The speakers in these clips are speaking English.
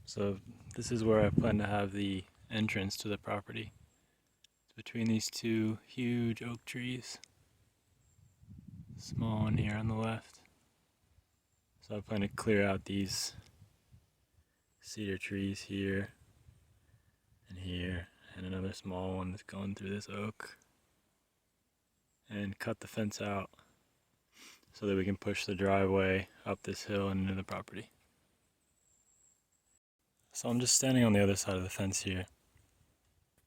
So this is where I plan to have the entrance to the property. It's between these two huge oak trees. Small one here on the left. So I plan to clear out these cedar trees here and here, and another small one that's going through this oak, and cut the fence out so that we can push the driveway up this hill and into the property. So I'm just standing on the other side of the fence here.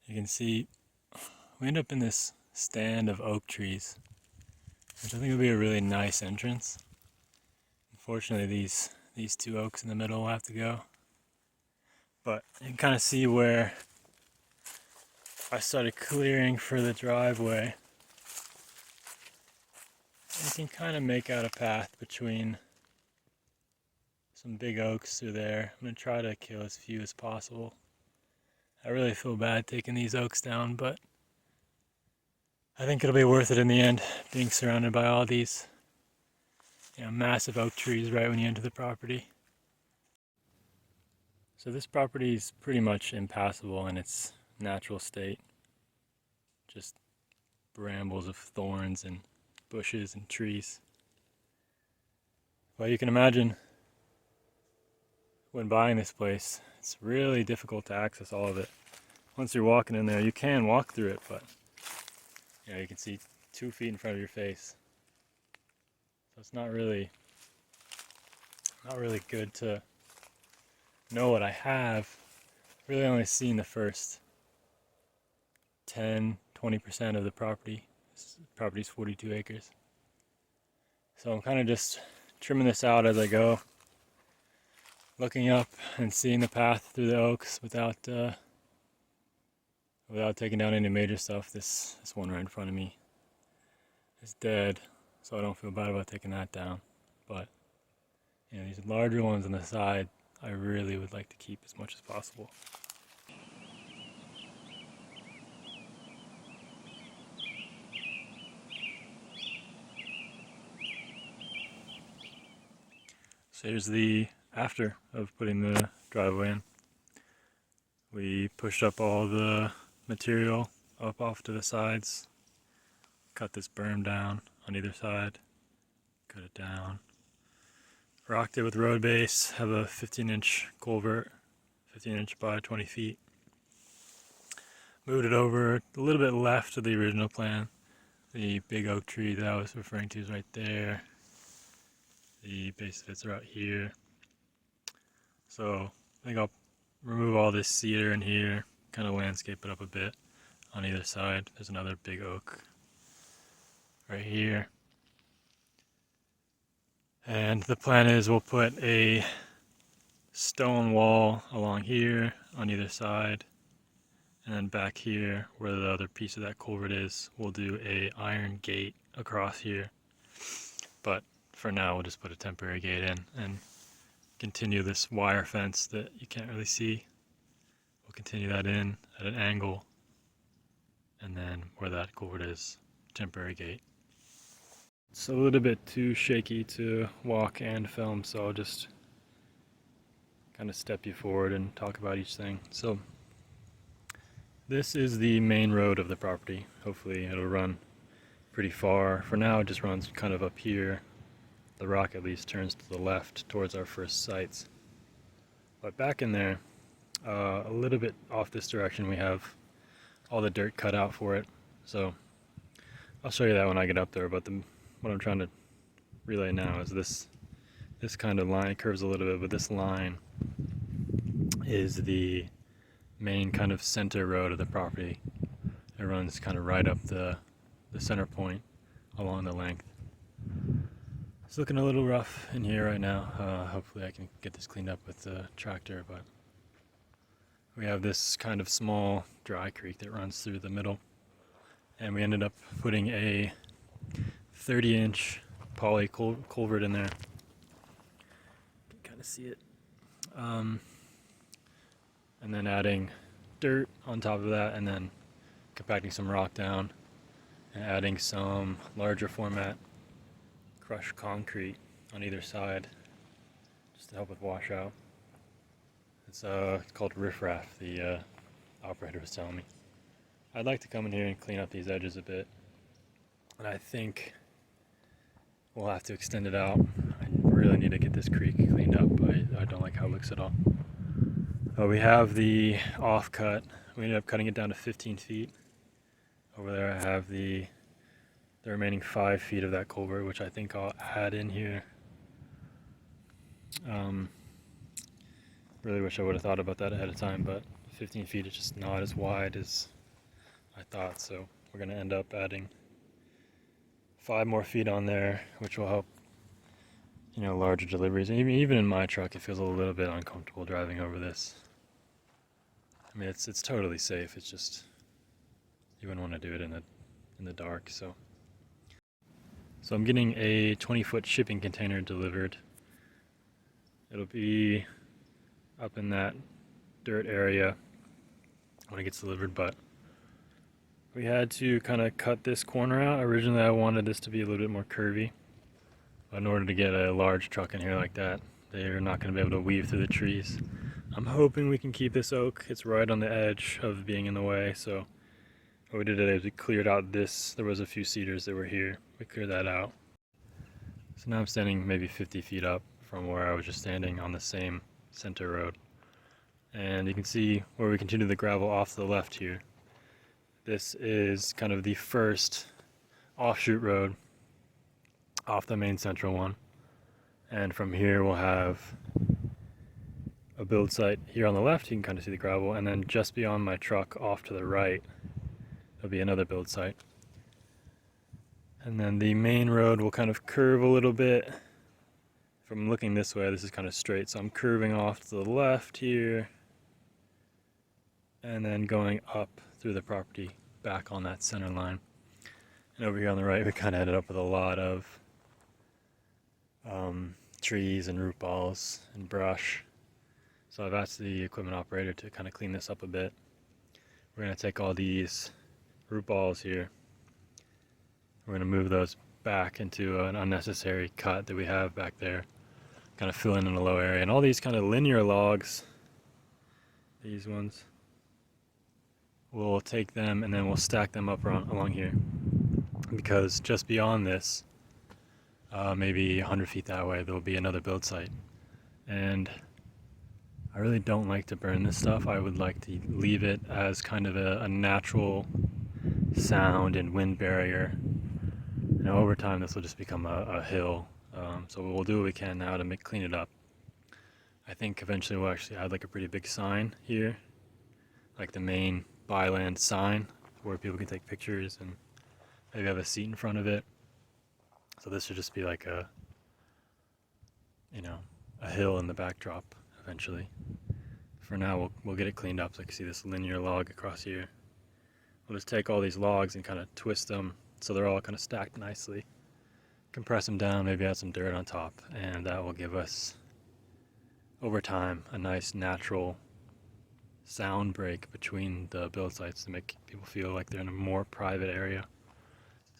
You can see we end up in this stand of oak trees, which I think will be a really nice entrance. Unfortunately, these two oaks in the middle will have to go. But you can kind of see where I started clearing for the driveway. You can kind of make out a path between some big oaks through there. I'm going to try to kill as few as possible. I really feel bad taking these oaks down, but I think it'll be worth it in the end, being surrounded by all these massive oak trees right when you enter the property. So this property is pretty much impassable in its natural state. Just brambles of thorns and bushes and trees. Well, you can imagine when buying this place, it's really difficult to access all of it. Once you're walking in there, you can walk through it, but you can see 2 feet in front of your face. So it's not really good to know what I have. Really only seen the first 10-20% of the property. This property's 42 acres. So I'm kind of just trimming this out as I go, looking up and seeing the path through the oaks without taking down any major stuff. This one right in front of me is dead, so I don't feel bad about taking that down. But these larger ones on the side, I really would like to keep as much as possible. So here's the after of putting the driveway in. We pushed up all the material up off to the sides, cut this berm down on either side, cut it down, rocked it with road base, have a 15-inch culvert, 15-inch by 20 feet. Moved it over a little bit left of the original plan. The big oak tree that I was referring to is right there. The base of it's right here. So I think I'll remove all this cedar in here, kind of landscape it up a bit on either side. There's another big oak right here. And the plan is we'll put a stone wall along here on either side. And then back here, where the other piece of that culvert is, we'll do a iron gate across here. But for now, we'll just put a temporary gate in and continue this wire fence that you can't really see. We'll continue that in at an angle, and then where that culvert is, temporary gate. It's a little bit too shaky to walk and film, so I'll just kind of step you forward and talk about each thing. So this is the main road of the property. Hopefully it'll run pretty far. For now it just runs kind of up here. The rock at least turns to the left towards our first sites. But back in there, a little bit off this direction, we have all the dirt cut out for it. So I'll show you that when I get up there, but what I'm trying to relay now is this kind of line. It curves a little bit, but this line is the main kind of center road of the property. It runs kind of right up the center point along the length. It's looking a little rough in here right now. Hopefully I can get this cleaned up with the tractor, but we have this kind of small dry creek that runs through the middle, and we ended up putting a 30-inch poly culvert in there. You can kind of see it. And then adding dirt on top of that, and then compacting some rock down and adding some larger format crushed concrete on either side just to help with washout. It's called riffraff, the operator was telling me. I'd like to come in here and clean up these edges a bit. And I think we'll have to extend it out. I really need to get this creek cleaned up. I don't like how it looks at all. We have the offcut. We ended up cutting it down to 15 feet. Over there I have the remaining 5 feet of that culvert, which I think I'll add in here. Really wish I would have thought about that ahead of time, but 15 feet is just not as wide as I thought, so we're going to end up adding 5 more feet on there, which will help, you know, larger deliveries. And even in my truck, it feels a little bit uncomfortable driving over this. I mean, it's totally safe. It's just you wouldn't want to do it in the dark. So I'm getting a 20-foot shipping container delivered. It'll be up in that dirt area when it gets delivered, but we had to kind of cut this corner out. Originally I wanted this to be a little bit more curvy, but in order to get a large truck in here like that, they're not going to be able to weave through the trees. I'm hoping we can keep this oak. It's right on the edge of being in the way, so what we did today is we cleared out this. There was a few cedars that were here. We cleared that out. So now I'm standing maybe 50 feet up from where I was just standing on the same center road. And you can see where we continue the gravel off to the left here. This is kind of the first offshoot road off the main central one. And from here we'll have a build site here on the left. You can kind of see the gravel, and then just beyond my truck off to the right there'll be another build site. And then the main road will kind of curve a little bit. If I'm looking this way, this is kind of straight, so I'm curving off to the left here and then going up through the property back on that center line. And over here on the right we kind of ended up with a lot of trees and root balls and brush. So I've asked the equipment operator to kind of clean this up a bit. We're going to take all these root balls here, we're going to move those back into an unnecessary cut that we have back there, kind of fill in a low area. And all these kind of linear logs, these ones, we'll take them and then we'll stack them up along here, because just beyond this, maybe 100 feet that way, there will be another build site. And I really don't like to burn this stuff. I would like to leave it as kind of a natural sound and wind barrier. You know, over time this will just become a hill. So we'll do what we can now to clean it up. I think eventually we'll actually add like a pretty big sign here, like the main byland sign where people can take pictures and maybe have a seat in front of it. So this should just be like a, you know, a hill in the backdrop eventually. For now we'll get it cleaned up. So you can see this linear log across here. We'll just take all these logs and kind of twist them so they're all kind of stacked nicely. Compress them down, maybe add some dirt on top, and that will give us, over time, a nice natural sound break between the build sites to make people feel like they're in a more private area.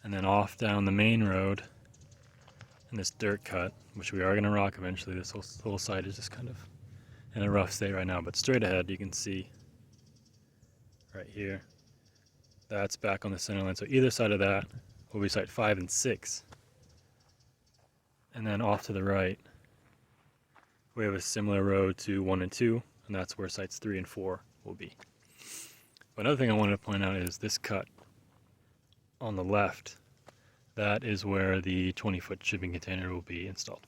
And then off down the main road in this dirt cut, which we are going to rock eventually. This whole site is just kind of in a rough state right now, but straight ahead you can see right here, that's back on the center line. So either side of that will be site 5 and 6. And then off to the right we have a similar road to 1 and 2, and that's where sites 3 and 4 will be. But another thing I wanted to point out is this cut on the left. That is where the 20-foot shipping container will be installed.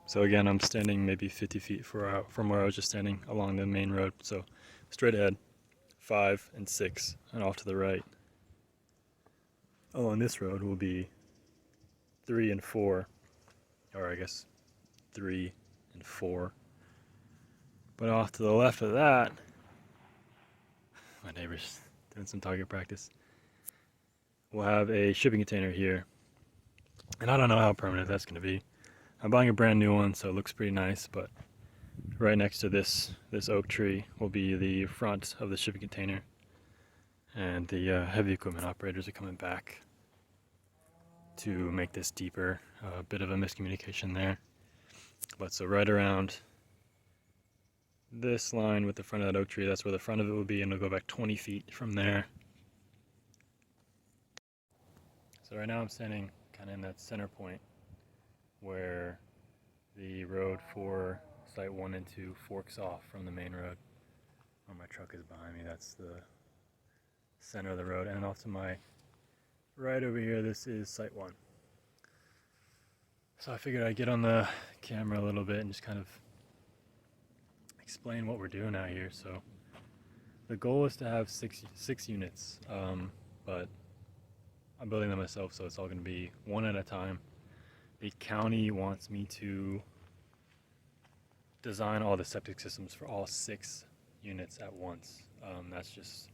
So again, I'm standing maybe 50 feet from where I was just standing along the main road. So straight ahead, 5 and 6, and off to the right along this road will be 3 and 4, or I guess 3 and 4. But off to the left of that, my neighbor's doing some target practice. We'll have a shipping container here, and I don't know how permanent that's going to be. I'm buying a brand new one, so it looks pretty nice, but right next to this oak tree will be the front of the shipping container, and the heavy equipment operators are coming back to make this deeper. A bit of a miscommunication there. But so right around this line with the front of that oak tree, that's where the front of it will be, and it'll go back 20 feet from there. So right now I'm standing kind of in that center point where the road for site 1 and 2 forks off from the main road. Oh, my truck is behind me. That's the center of the road. And off to my right over here, this is site 1. So I figured I'd get on the camera a little bit and just kind of explain what we're doing out here. So the goal is to have six units, but I'm building them myself, so it's all going to be one at a time. The county wants me to design all the septic systems for all 6 units at once. That's just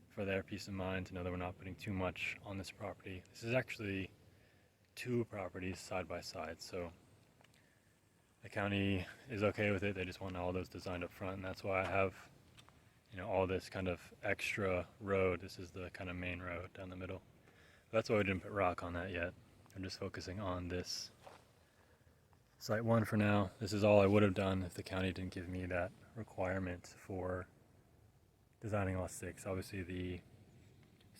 for their peace of mind to know that we're not putting too much on this property. This is actually 2 properties side by side, so the county is okay with it. They just want all those designed up front, and that's why I have, all this kind of extra road. This is the kind of main road down the middle. That's why we didn't put rock on that yet. I'm just focusing on this site 1 for now. This is all I would have done if the county didn't give me that requirement for designing all 6. Obviously the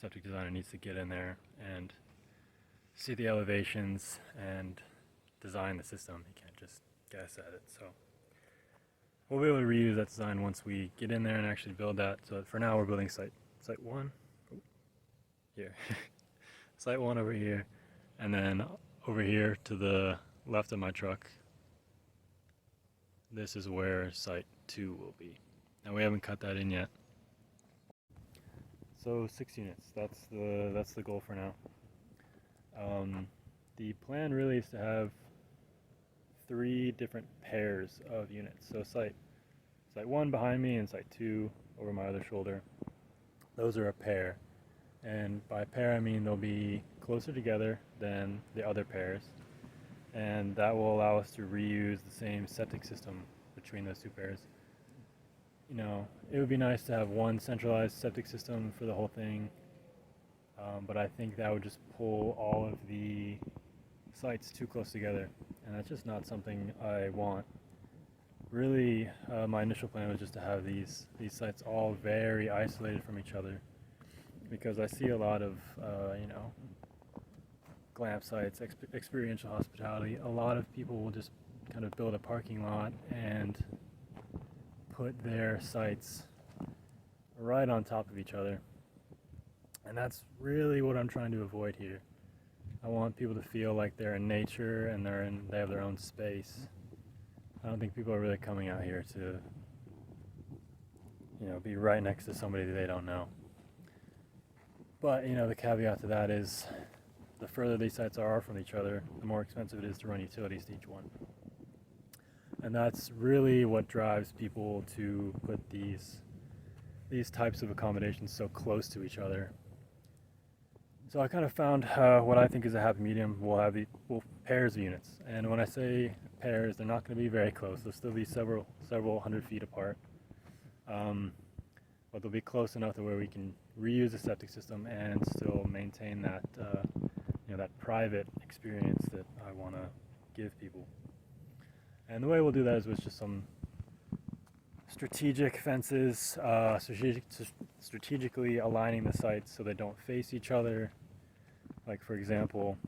septic designer needs to get in there and see the elevations and design the system. He can't just guess at it. So we'll be able to reuse that design once we get in there and actually build that. So for now we're building site 1 here. Site 1 over here, and then over here to the left of my truck, this is where site 2 will be. Now we haven't cut that in yet. So 6 units, that's the goal for now. The plan really is to have 3 different pairs of units. So site 1 behind me and site 2 over my other shoulder. Those are a pair. And by pair I mean they'll be closer together than the other pairs, and that will allow us to reuse the same septic system between those 2 pairs. It would be nice to have one centralized septic system for the whole thing, but I think that would just pull all of the sites too close together, and that's just not something I want. Really, my initial plan was just to have these sites all very isolated from each other, because I see a lot of, glamp sites, experiential hospitality. A lot of people will just kind of build a parking lot and put their sites right on top of each other. And that's really what I'm trying to avoid here. I want people to feel like they're in nature and they have their own space. I don't think people are really coming out here to, be right next to somebody that they don't know. But, the caveat to that is the further these sites are from each other, the more expensive it is to run utilities to each one. And that's really what drives people to put these types of accommodations so close to each other. So I kind of found what I think is a happy medium. We'll have pairs of units. And when I say pairs, they're not going to be very close. They'll still be several hundred feet apart. But they'll be close enough to where we can reuse the septic system and still maintain that that private experience that I want to give people. And the way we'll do that is with just some strategic fences, strategically aligning the sites so they don't face each other. Like, for example,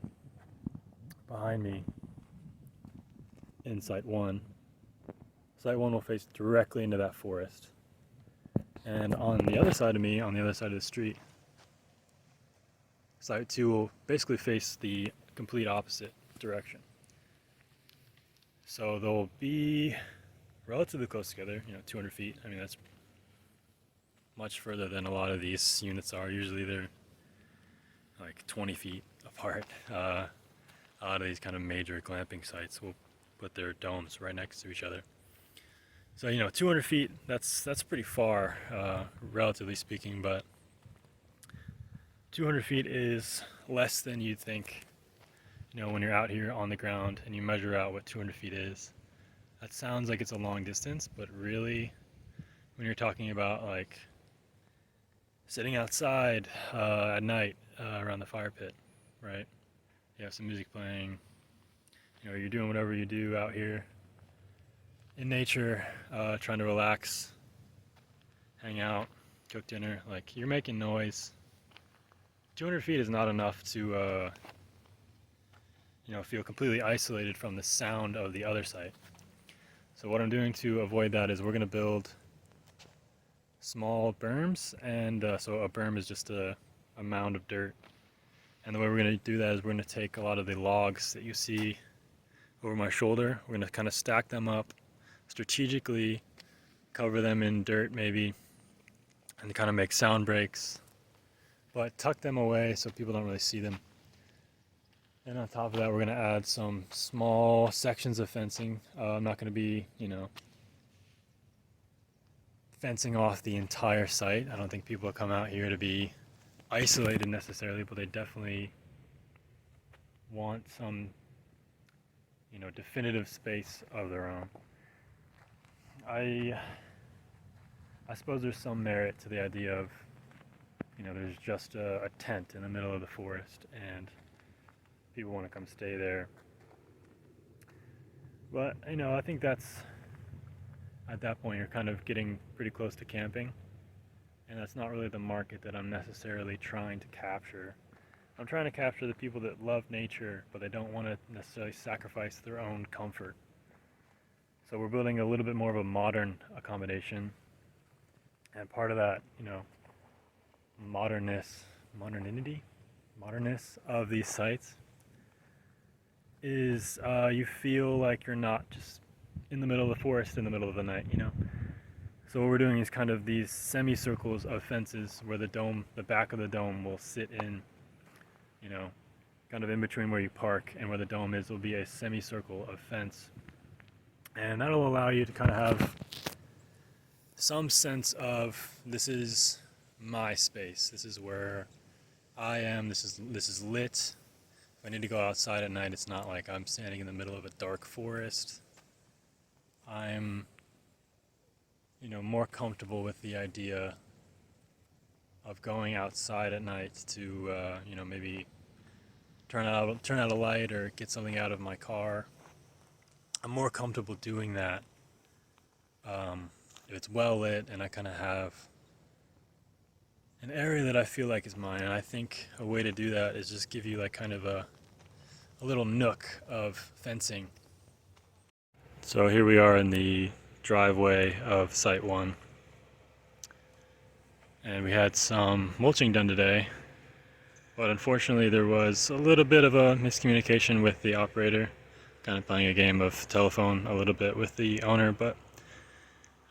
behind me in site 1 will face directly into that forest. And on the other side of me, on the other side of the street, site 2 will basically face the complete opposite direction. So they'll be relatively close together, 200 feet. I mean, that's much further than a lot of these units are. Usually they're like 20 feet apart. A lot of these kind of major glamping sites will put their domes right next to each other. So 200 feet, that's pretty far, relatively speaking, but 200 feet is less than you'd think, when you're out here on the ground and you measure out what 200 feet is. That sounds like it's a long distance, but really, when you're talking about like sitting outside at night around the fire pit, right? You have some music playing, you're doing whatever you do out here. in nature, trying to relax, hang out, cook dinner. Like, you're making noise. 200 feet is not enough to feel completely isolated from the sound of the other site. So what I'm doing to avoid that is we're going to build small berms, and so a berm is just a mound of dirt. And the way we're going to do that is we're going to take a lot of the logs that you see over my shoulder. We're going to kind of stack them up, strategically cover them in dirt maybe, and kind of make sound breaks, but tuck them away so people don't really see them. And on top of that, we're going to add some small sections of fencing. I'm not going to be, fencing off the entire site. I don't think people come out here to be isolated necessarily, but they definitely want some, definitive space of their own. I suppose there's some merit to the idea of, there's just a tent in the middle of the forest and people want to come stay there. But, I think that's, at that point, you're kind of getting pretty close to camping. And that's not really the market that I'm necessarily trying to capture. I'm trying to capture the people that love nature, but they don't want to necessarily sacrifice their own comfort. So we're building a little bit more of a modern accommodation. And part of that, moderness of these sites is you feel like you're not just in the middle of the forest in the middle of the night, So what we're doing is kind of these semicircles of fences where the back of the dome will sit in, kind of in between where you park and where the dome is will be a semicircle of fence. And that'll allow you to kind of have some sense of, this is my space. This is where I am. This is lit. If I need to go outside at night, it's not like I'm standing in the middle of a dark forest. I'm, more comfortable with the idea of going outside at night to, maybe turn out a light or get something out of my car. I'm more comfortable doing that if it's well lit and I kind of have an area that I feel like is mine. And I think a way to do that is just give you like kind of a little nook of fencing. So here we are in the driveway of Site 1. And we had some mulching done today, but unfortunately there was a little bit of a miscommunication with the operator, kind of playing a game of telephone a little bit with the owner. But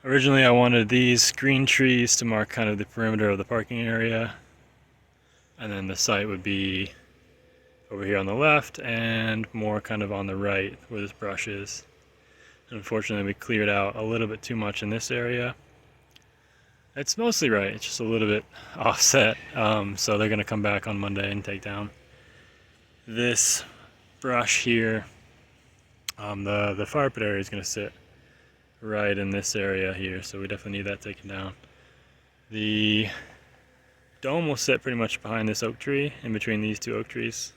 originally I wanted these green trees to mark kind of the perimeter of the parking area, and then the site would be over here on the left and more kind of on the right where this brush is. Unfortunately, we cleared out a little bit too much in this area. It's mostly right, it's just a little bit offset, so they're going to come back on Monday and take down this brush here. The fire pit area is going to sit right in this area here, so we definitely need that taken down. The dome will sit pretty much behind this oak tree, in between these two oak trees.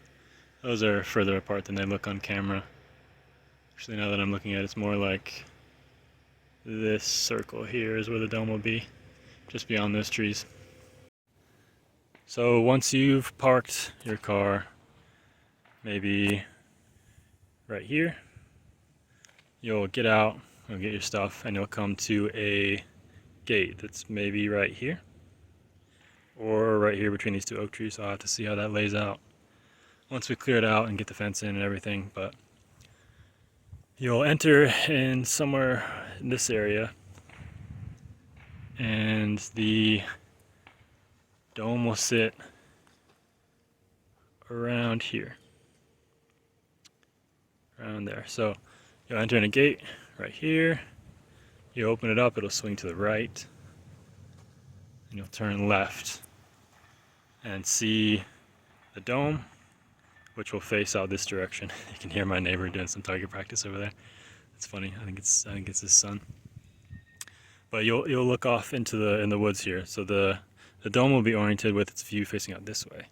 Those are further apart than they look on camera. Actually, now that I'm looking at it, it's more like this circle here is where the dome will be, just beyond those trees. So once you've parked your car, maybe right here, you'll get out, you'll get your stuff, and you'll come to a gate that's maybe right here, or right here between these two oak trees. So I'll have to see how that lays out once we clear it out and get the fence in and everything. But you'll enter in somewhere in this area, and the dome will sit around here, around there. So you'll enter in a gate right here, you open it up, it'll swing to the right, and you'll turn left and see the dome, which will face out this direction. You can hear my neighbor doing some target practice over there. It's funny. I think it's his son. But you'll look off into the woods here. So the dome will be oriented with its view facing out this way.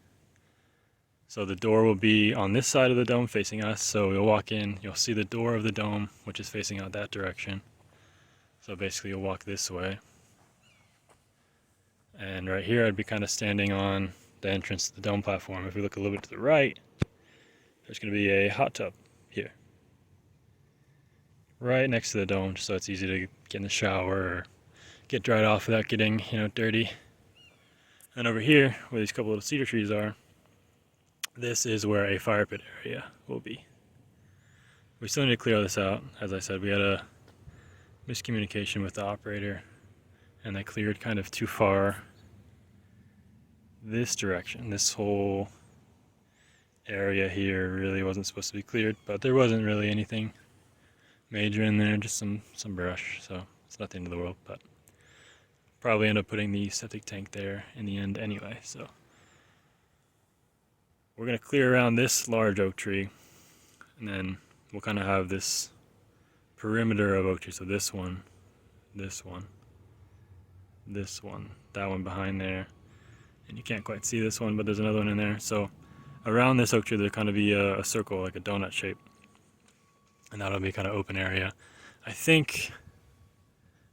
So the door will be on this side of the dome facing us. So you'll walk in, you'll see the door of the dome, which is facing out that direction. So basically you'll walk this way. And right here I'd be kind of standing on the entrance to the dome platform. If we look a little bit to the right, there's going to be a hot tub here. Right next to the dome, so it's easy to get in the shower or get dried off without getting, dirty. And over here, where these couple little cedar trees are, this is where a fire pit area will be. We still need to clear this out. As I said, we had a miscommunication with the operator, and they cleared kind of too far this direction. This whole area here really wasn't supposed to be cleared, but there wasn't really anything major in there, just some brush, so it's not the end of the world, but probably end up putting the septic tank there in the end anyway. So we're going to clear around this large oak tree, and then we'll kind of have this perimeter of oak trees. So this one, this one, this one, that one behind there, and you can't quite see this one, but there's another one in there. So around this oak tree there'll kind of be a circle, like a donut shape, and that'll be kind of open area. I think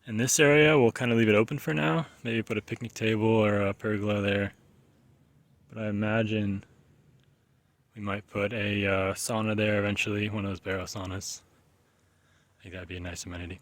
in this area we'll kind of leave it open for now, maybe put a picnic table or a pergola there, but I imagine we might put a sauna there eventually, one of those barrel saunas. I think that'd be a nice amenity.